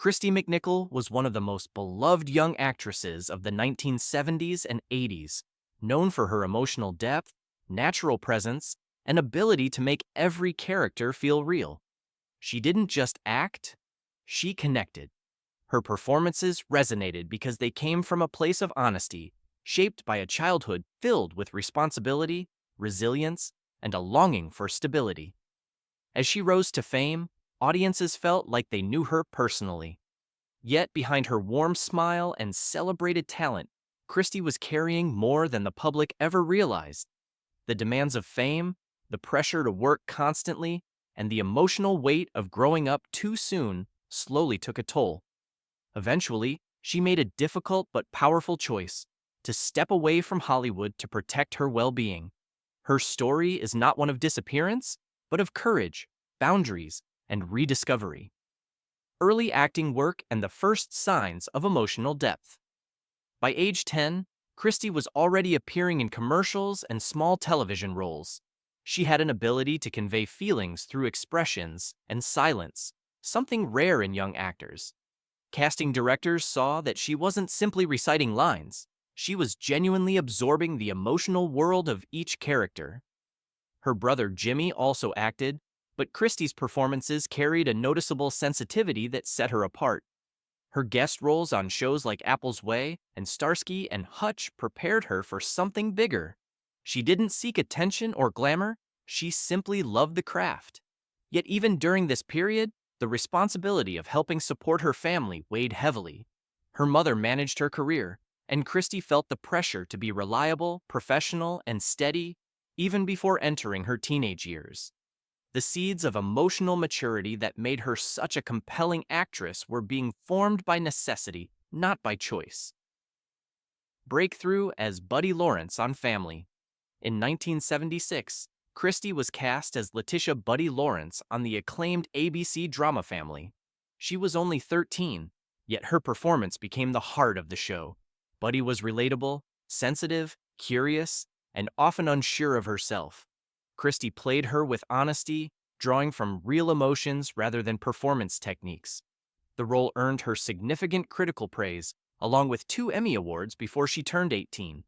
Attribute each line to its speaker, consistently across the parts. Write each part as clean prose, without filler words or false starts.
Speaker 1: Christy McNichol was one of the most beloved young actresses of the 1970s and 80s, known for her emotional depth, natural presence, and ability to make every character feel real. She didn't just act, she connected. Her performances resonated because they came from a place of honesty, shaped by a childhood filled with responsibility, resilience, and a longing for stability. As she rose to fame, audiences felt like they knew her personally. Yet behind her warm smile and celebrated talent, Christy was carrying more than the public ever realized. The demands of fame, the pressure to work constantly, and the emotional weight of growing up too soon slowly took a toll. Eventually, she made a difficult but powerful choice to step away from Hollywood to protect her well-being. Her story is not one of disappearance, but of courage, boundaries, and rediscovery. Early acting work and the first signs of emotional depth. By age 10, Christy was already appearing in commercials and small television roles. She had an ability to convey feelings through expressions and silence, something rare in young actors. Casting directors saw that she wasn't simply reciting lines, she was genuinely absorbing the emotional world of each character. Her brother Jimmy also acted, but Christie's performances carried a noticeable sensitivity that set her apart. Her guest roles on shows like Apple's Way and Starsky and Hutch prepared her for something bigger. She didn't seek attention or glamour, she simply loved the craft. Yet even during this period, the responsibility of helping support her family weighed heavily. Her mother managed her career, and Christy felt the pressure to be reliable, professional, and steady even before entering her teenage years. The seeds of emotional maturity that made her such a compelling actress were being formed by necessity, not by choice. Breakthrough as Buddy Lawrence on Family. In 1976, Christy was cast as Letitia Buddy Lawrence on the acclaimed ABC drama Family. She was only 13, yet her performance became the heart of the show. Buddy was relatable, sensitive, curious, and often unsure of herself. Christy played her with honesty, drawing from real emotions rather than performance techniques. The role earned her significant critical praise, along with 2 Emmy Awards before she turned 18.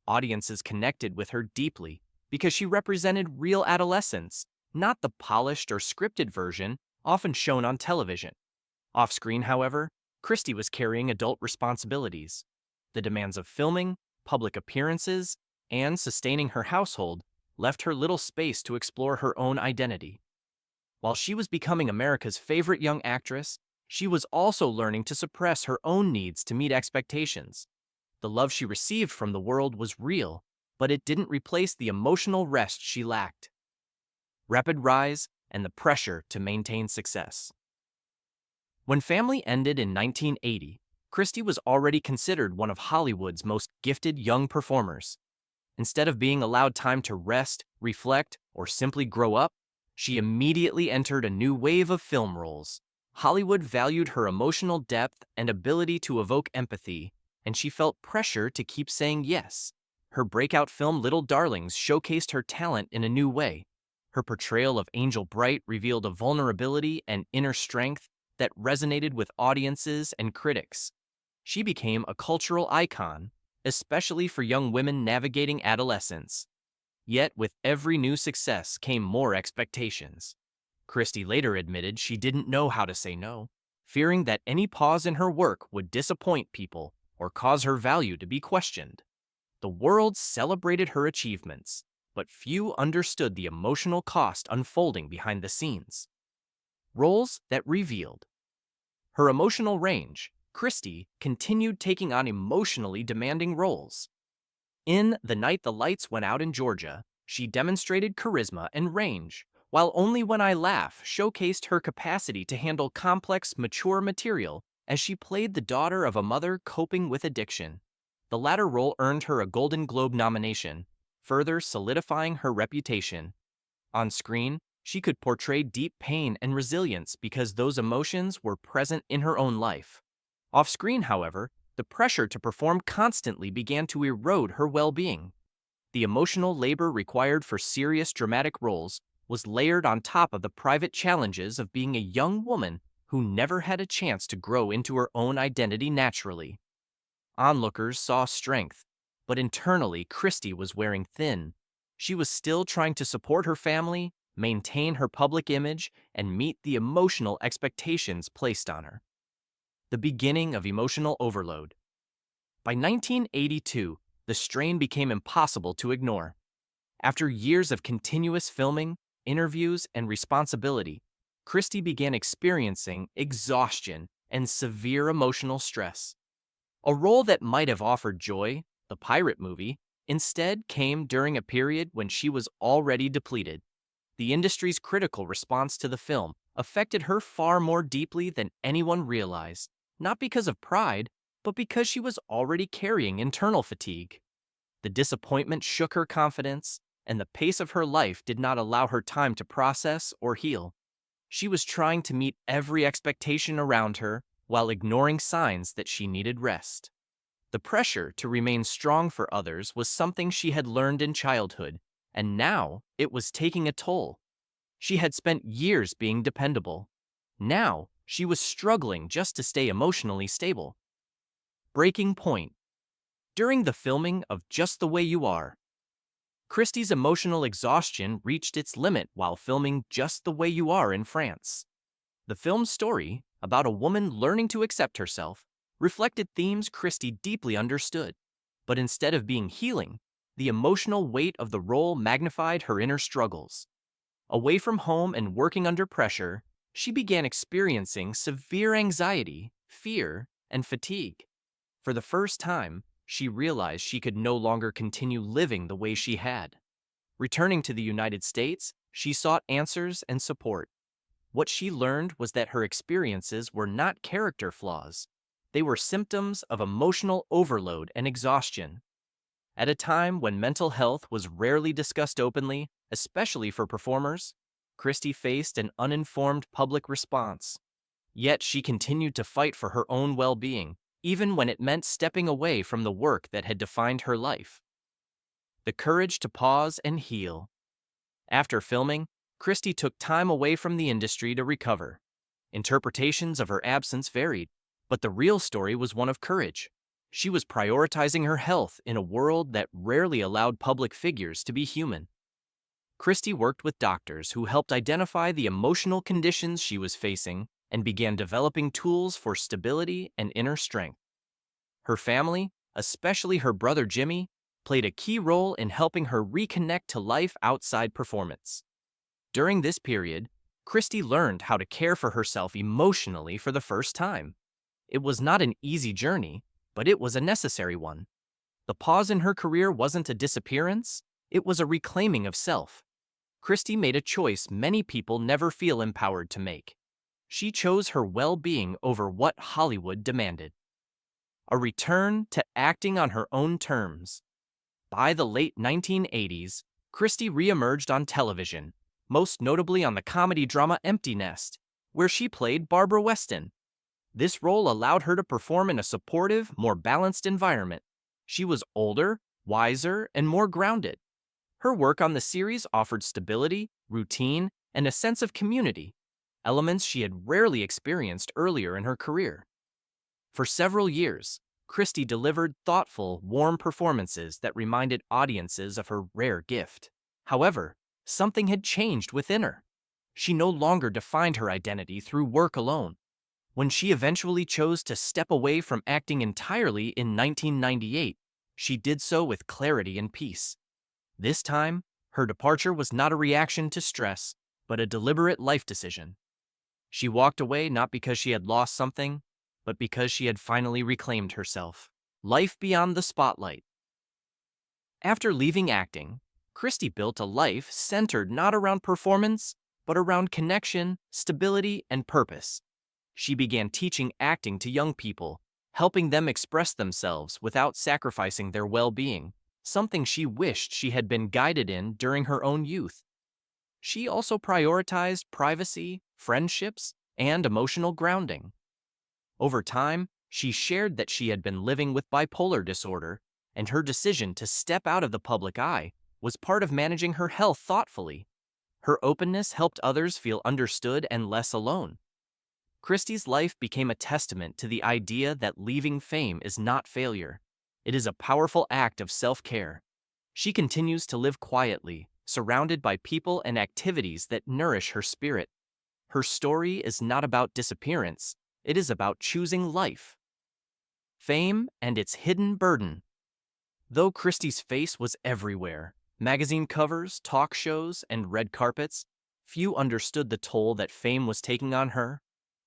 Speaker 1: Audiences connected with her deeply because she represented real adolescence, not the polished or scripted version often shown on television. Off-screen, however, Christy was carrying adult responsibilities. The demands of filming, public appearances, and sustaining her household left her little space to explore her own identity. While she was becoming America's favorite young actress, she was also learning to suppress her own needs to meet expectations. The love she received from the world was real, but it didn't replace the emotional rest she lacked. Rapid rise and the pressure to maintain success. When Family ended in 1980, Christy was already considered one of Hollywood's most gifted young performers. Instead of being allowed time to rest, reflect, or simply grow up, she immediately entered a new wave of film roles. Hollywood valued her emotional depth and ability to evoke empathy, and she felt pressure to keep saying yes. Her breakout film Little Darlings showcased her talent in a new way. Her portrayal of Angel Bright revealed a vulnerability and inner strength that resonated with audiences and critics. She became a cultural icon, especially for young women navigating adolescence. Yet with every new success came more expectations. Christy later admitted she didn't know how to say no, fearing that any pause in her work would disappoint people or cause her value to be questioned. The world celebrated her achievements, but few understood the emotional cost unfolding behind the scenes. Roles that revealed her emotional range. Christy continued taking on emotionally demanding roles. In The Night the Lights Went Out in Georgia, she demonstrated charisma and range, while Only When I Laugh showcased her capacity to handle complex, mature material as she played the daughter of a mother coping with addiction. The latter role earned her a Golden Globe nomination, further solidifying her reputation. On screen, she could portray deep pain and resilience because those emotions were present in her own life. Off-screen, however, the pressure to perform constantly began to erode her well-being. The emotional labor required for serious dramatic roles was layered on top of the private challenges of being a young woman who never had a chance to grow into her own identity naturally. Onlookers saw strength, but internally Christie was wearing thin. She was still trying to support her family, maintain her public image, and meet the emotional expectations placed on her. The beginning of emotional overload. By 1982, the strain became impossible to ignore. After years of continuous filming, interviews, and responsibility, Christie began experiencing exhaustion and severe emotional stress. A role that might have offered joy, the pirate movie, instead came during a period when she was already depleted. The industry's critical response to the film affected her far more deeply than anyone realized, not because of pride, but because she was already carrying internal fatigue. The disappointment shook her confidence, and the pace of her life did not allow her time to process or heal. She was trying to meet every expectation around her while ignoring signs that she needed rest. The pressure to remain strong for others was something she had learned in childhood, and now it was taking a toll. She had spent years being dependable. Now she was struggling just to stay emotionally stable. Breaking point. During the filming of Just the Way You Are, Christie's emotional exhaustion reached its limit while filming Just the Way You Are in France. The film's story, about a woman learning to accept herself, reflected themes Christie deeply understood. But instead of being healing, the emotional weight of the role magnified her inner struggles. Away from home and working under pressure, she began experiencing severe anxiety, fear, and fatigue. For the first time, she realized she could no longer continue living the way she had. Returning to the United States, she sought answers and support. What she learned was that her experiences were not character flaws. They were symptoms of emotional overload and exhaustion. At a time when mental health was rarely discussed openly, especially for performers, Christie faced an uninformed public response. Yet she continued to fight for her own well-being, even when it meant stepping away from the work that had defined her life. The courage to pause and heal. After filming, Christie took time away from the industry to recover. Interpretations of her absence varied, but the real story was one of courage. She was prioritizing her health in a world that rarely allowed public figures to be human. Christie worked with doctors who helped identify the emotional conditions she was facing and began developing tools for stability and inner strength. Her family, especially her brother Jimmy, played a key role in helping her reconnect to life outside performance. During this period, Christie learned how to care for herself emotionally for the first time. It was not an easy journey, but it was a necessary one. The pause in her career wasn't a disappearance, it was a reclaiming of self. Christie made a choice many people never feel empowered to make. She chose her well-being over what Hollywood demanded. A return to acting on her own terms. By the late 1980s, Christie re-emerged on television, most notably on the comedy drama Empty Nest, where she played Barbara Weston. This role allowed her to perform in a supportive, more balanced environment. She was older, wiser, and more grounded. Her work on the series offered stability, routine, and a sense of community, elements she had rarely experienced earlier in her career. For several years, Christie delivered thoughtful, warm performances that reminded audiences of her rare gift. However, something had changed within her. She no longer defined her identity through work alone. When she eventually chose to step away from acting entirely in 1998, she did so with clarity and peace. This time, her departure was not a reaction to stress, but a deliberate life decision. She walked away not because she had lost something, but because she had finally reclaimed herself. Life beyond the spotlight. After leaving acting, Christie built a life centered not around performance, but around connection, stability, and purpose. She began teaching acting to young people, helping them express themselves without sacrificing their well-being, something she wished she had been guided in during her own youth. She also prioritized privacy, friendships, and emotional grounding. Over time, she shared that she had been living with bipolar disorder, and her decision to step out of the public eye was part of managing her health thoughtfully. Her openness helped others feel understood and less alone. Christie's life became a testament to the idea that leaving fame is not failure. It is a powerful act of self-care. She continues to live quietly, surrounded by people and activities that nourish her spirit. Her story is not about disappearance, it is about choosing life. Fame and its hidden burden. Though Christie's face was everywhere, magazine covers, talk shows, and red carpets, few understood the toll that fame was taking on her.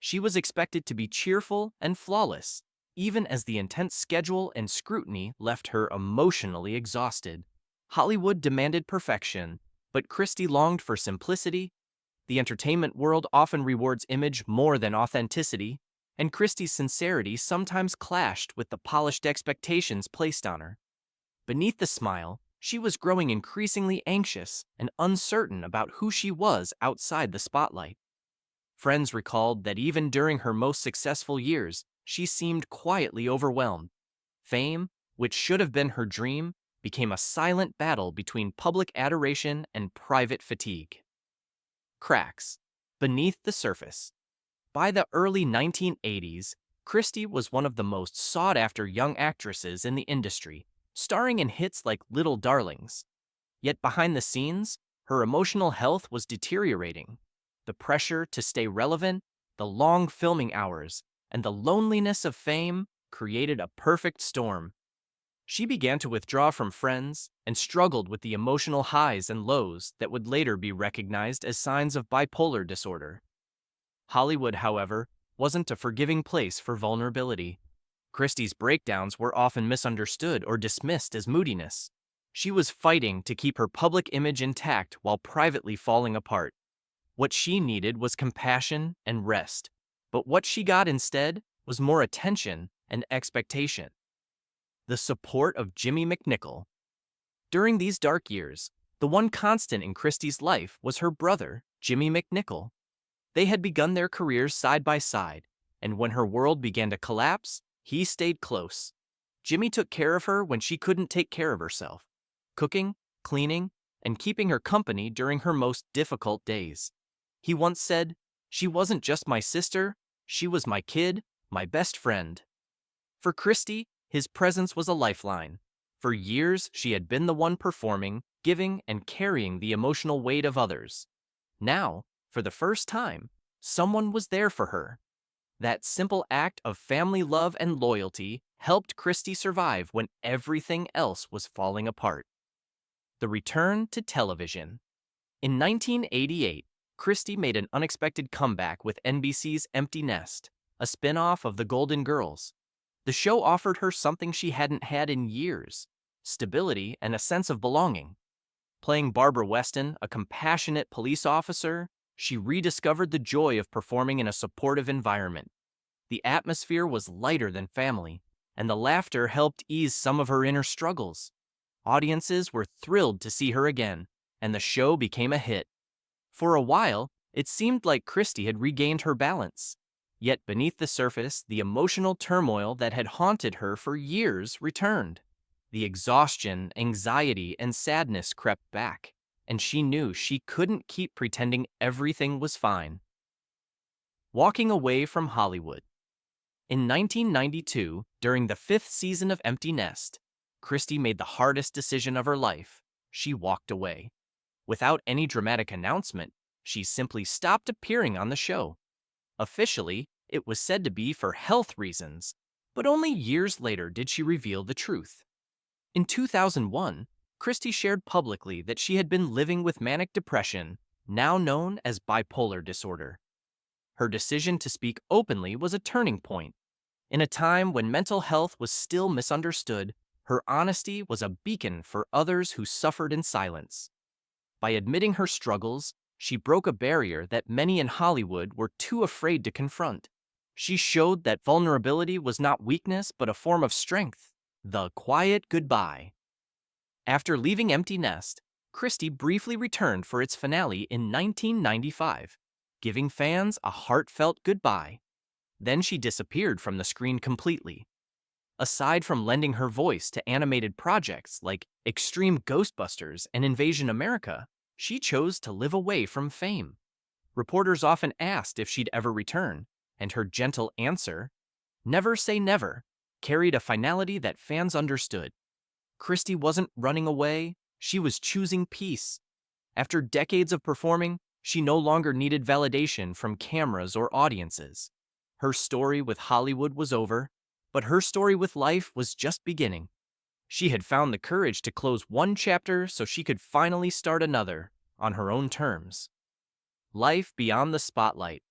Speaker 1: She was expected to be cheerful and flawless, even as the intense schedule and scrutiny left her emotionally exhausted. Hollywood demanded perfection, but Christie longed for simplicity. The entertainment world often rewards image more than authenticity, and Christie's sincerity sometimes clashed with the polished expectations placed on her. Beneath the smile, she was growing increasingly anxious and uncertain about who she was outside the spotlight. Friends recalled that even during her most successful years, she seemed quietly overwhelmed. Fame, which should have been her dream, became a silent battle between public adoration and private fatigue. Cracks. Beneath the surface. By the early 1980s, Christie was one of the most sought-after young actresses in the industry, starring in hits like Little Darlings. Yet behind the scenes, her emotional health was deteriorating. The pressure to stay relevant, the long filming hours, and the loneliness of fame created a perfect storm. She began to withdraw from friends and struggled with the emotional highs and lows that would later be recognized as signs of bipolar disorder. Hollywood, however, wasn't a forgiving place for vulnerability. Christie's breakdowns were often misunderstood or dismissed as moodiness. She was fighting to keep her public image intact while privately falling apart. What she needed was compassion and rest, but what she got instead was more attention and expectation. The support of Jimmy McNichol. During these dark years, the one constant in Christie's life was her brother, Jimmy McNichol. They had begun their careers side by side, and when her world began to collapse, he stayed close. Jimmy took care of her when she couldn't take care of herself, cooking, cleaning, and keeping her company during her most difficult days. He once said, "She wasn't just my sister, she was my kid, my best friend." For Christie, his presence was a lifeline. For years, she had been the one performing, giving, and carrying the emotional weight of others. Now, for the first time, someone was there for her. That simple act of family love and loyalty helped Christie survive when everything else was falling apart. The return to television. In 1988, Christie made an unexpected comeback with NBC's Empty Nest, a spin-off of The Golden Girls. The show offered her something she hadn't had in years: stability and a sense of belonging. Playing Barbara Weston, a compassionate police officer, she rediscovered the joy of performing in a supportive environment. The atmosphere was lighter than family, and the laughter helped ease some of her inner struggles. Audiences were thrilled to see her again, and the show became a hit. For a while, it seemed like Christie had regained her balance. Yet beneath the surface, the emotional turmoil that had haunted her for years returned. The exhaustion, anxiety, and sadness crept back, and she knew she couldn't keep pretending everything was fine. Walking away from Hollywood. In 1992, during the 5th season of Empty Nest, Christie made the hardest decision of her life. She walked away. Without any dramatic announcement, she simply stopped appearing on the show. Officially, it was said to be for health reasons, but only years later did she reveal the truth. In 2001, Christie shared publicly that she had been living with manic depression, now known as bipolar disorder. Her decision to speak openly was a turning point. In a time when mental health was still misunderstood, her honesty was a beacon for others who suffered in silence. By admitting her struggles, she broke a barrier that many in Hollywood were too afraid to confront. She showed that vulnerability was not weakness but a form of strength. The quiet goodbye. After leaving Empty Nest, Christie briefly returned for its finale in 1995, giving fans a heartfelt goodbye. Then she disappeared from the screen completely. Aside from lending her voice to animated projects like Extreme Ghostbusters and Invasion America, she chose to live away from fame. Reporters often asked if she'd ever return, and her gentle answer, "Never say never," carried a finality that fans understood. Christy wasn't running away, she was choosing peace. After decades of performing, she no longer needed validation from cameras or audiences. Her story with Hollywood was over, but her story with life was just beginning. She had found the courage to close one chapter so she could finally start another, on her own terms. Life beyond the spotlight.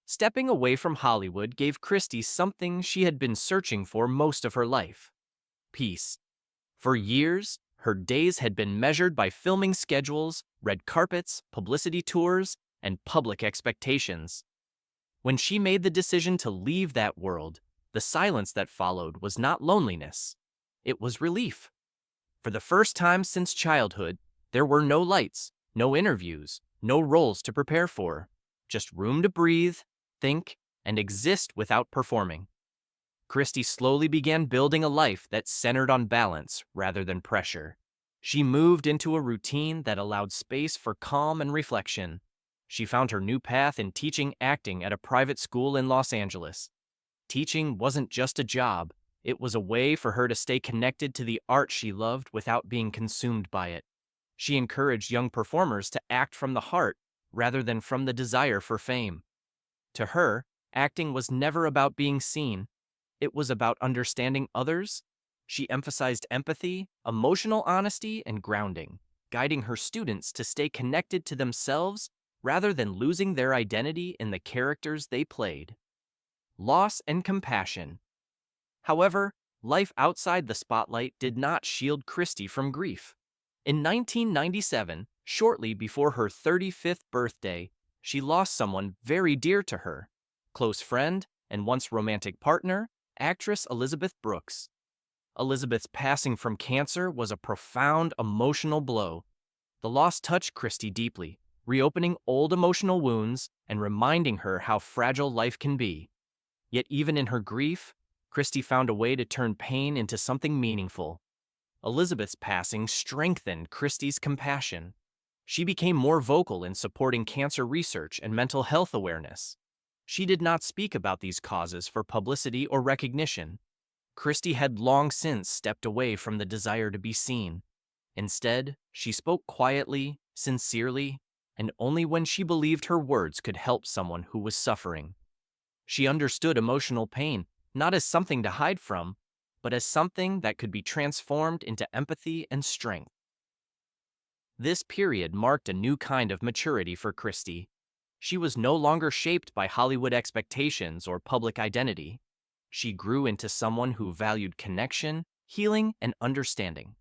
Speaker 1: Stepping away from Hollywood gave Christy something she had been searching for most of her life: peace. For years, her days had been measured by filming schedules, red carpets, publicity tours, and public expectations. When she made the decision to leave that world, the silence that followed was not loneliness. It was relief. For the first time since childhood, there were no lights, no interviews, no roles to prepare for, just room to breathe, think, and exist without performing. Christy slowly began building a life that centered on balance rather than pressure. She moved into a routine that allowed space for calm and reflection. She found her new path in teaching acting at a private school in Los Angeles. Teaching wasn't just a job, it was a way for her to stay connected to the art she loved without being consumed by it. She encouraged young performers to act from the heart rather than from the desire for fame. To her, acting was never about being seen. It was about understanding others. She emphasized empathy, emotional honesty, and grounding, guiding her students to stay connected to themselves rather than losing their identity in the characters they played. Loss and compassion. However, life outside the spotlight did not shield Christy from grief. In 1997, shortly before her 35th birthday, she lost someone very dear to her: close friend and once romantic partner, actress Elizabeth Brooks. Elizabeth's passing from cancer was a profound emotional blow. The loss touched Christy deeply, reopening old emotional wounds and reminding her how fragile life can be. Yet even in her grief, Christy found a way to turn pain into something meaningful. Elizabeth's passing strengthened Christy's compassion. She became more vocal in supporting cancer research and mental health awareness. She did not speak about these causes for publicity or recognition. Christy had long since stepped away from the desire to be seen. Instead, she spoke quietly, sincerely, and only when she believed her words could help someone who was suffering. She understood emotional pain not as something to hide from, but as something that could be transformed into empathy and strength. This period marked a new kind of maturity for Christy. She was no longer shaped by Hollywood expectations or public identity. She grew into someone who valued connection, healing, and understanding.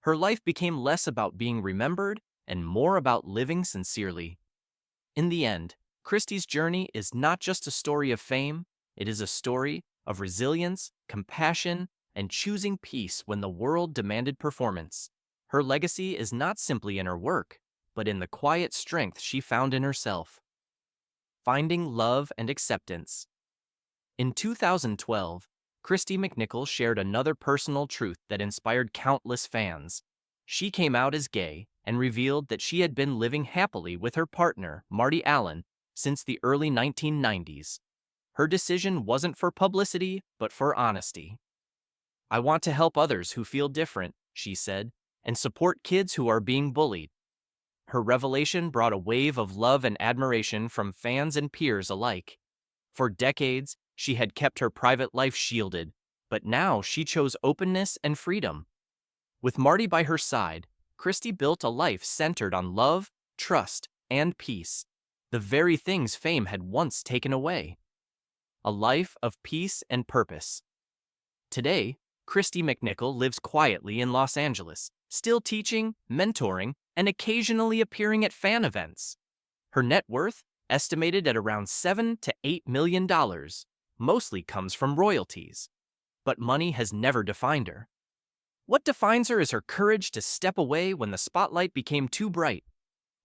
Speaker 1: Her life became less about being remembered and more about living sincerely. In the end, Christy's journey is not just a story of fame, it is a story of resilience, compassion, and choosing peace when the world demanded performance. Her legacy is not simply in her work, but in the quiet strength she found in herself. Finding love and acceptance. In 2012, Christy McNichol shared another personal truth that inspired countless fans. She came out as gay and revealed that she had been living happily with her partner, Marty Allen, since the early 1990s. Her decision wasn't for publicity, but for honesty. "I want to help others who feel different," she said, "and support kids who are being bullied." Her revelation brought a wave of love and admiration from fans and peers alike. For decades, she had kept her private life shielded, but now she chose openness and freedom. With Marty by her side, Christy built a life centered on love, trust, and peace, the very things fame had once taken away. A life of peace and purpose. Today, Christy McNichol lives quietly in Los Angeles, still teaching, mentoring, and occasionally appearing at fan events. Her net worth, estimated at around $7 to $8 million, mostly comes from royalties. But money has never defined her. What defines her is her courage to step away when the spotlight became too bright.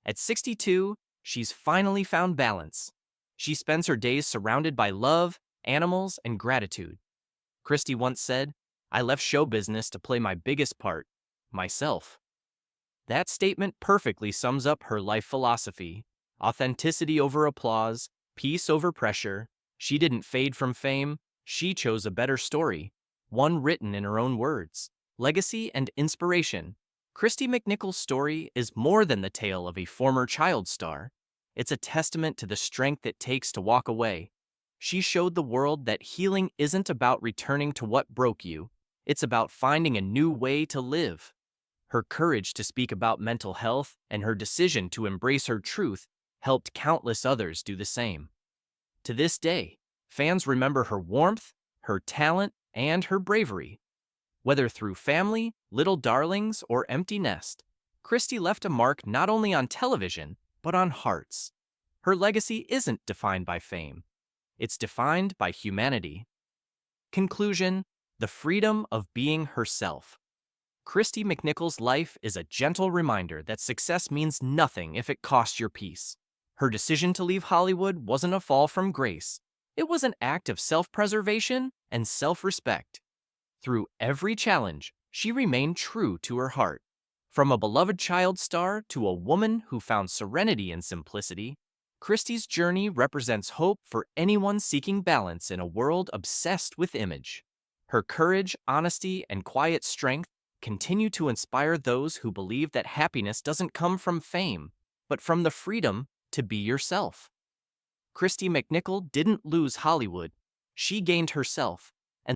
Speaker 1: At 62, she's finally found balance. She spends her days surrounded by love, animals, and gratitude. Christy once said, "I left show business to play my biggest part, myself." That statement perfectly sums up her life philosophy: authenticity over applause, peace over pressure, She didn't fade from fame, she chose a better story, one written in her own words. Legacy and inspiration. Christy McNichol's story is more than the tale of a former child star. It's a testament to the strength it takes to walk away. She showed the world that healing isn't about returning to what broke you, it's about finding a new way to live. Her courage to speak about mental health and her decision to embrace her truth helped countless others do the same. To this day, fans remember her warmth, her talent, and her bravery. Whether through family, little darlings, or empty nest, Christy left a mark not only on television, but on hearts. Her legacy isn't defined by fame. It's defined by humanity. Conclusion: the freedom of being herself. Christy McNichol's life is a gentle reminder that success means nothing if it costs your peace. Her decision to leave Hollywood wasn't a fall from grace. It was an act of self-preservation and self-respect. Through every challenge, she remained true to her heart. From a beloved child star to a woman who found serenity in simplicity, Christy's journey represents hope for anyone seeking balance in a world obsessed with image. Her courage, honesty, and quiet strength continue to inspire those who believe that happiness doesn't come from fame, but from the freedom to be yourself. Christy McNichol didn't lose Hollywood. She gained herself.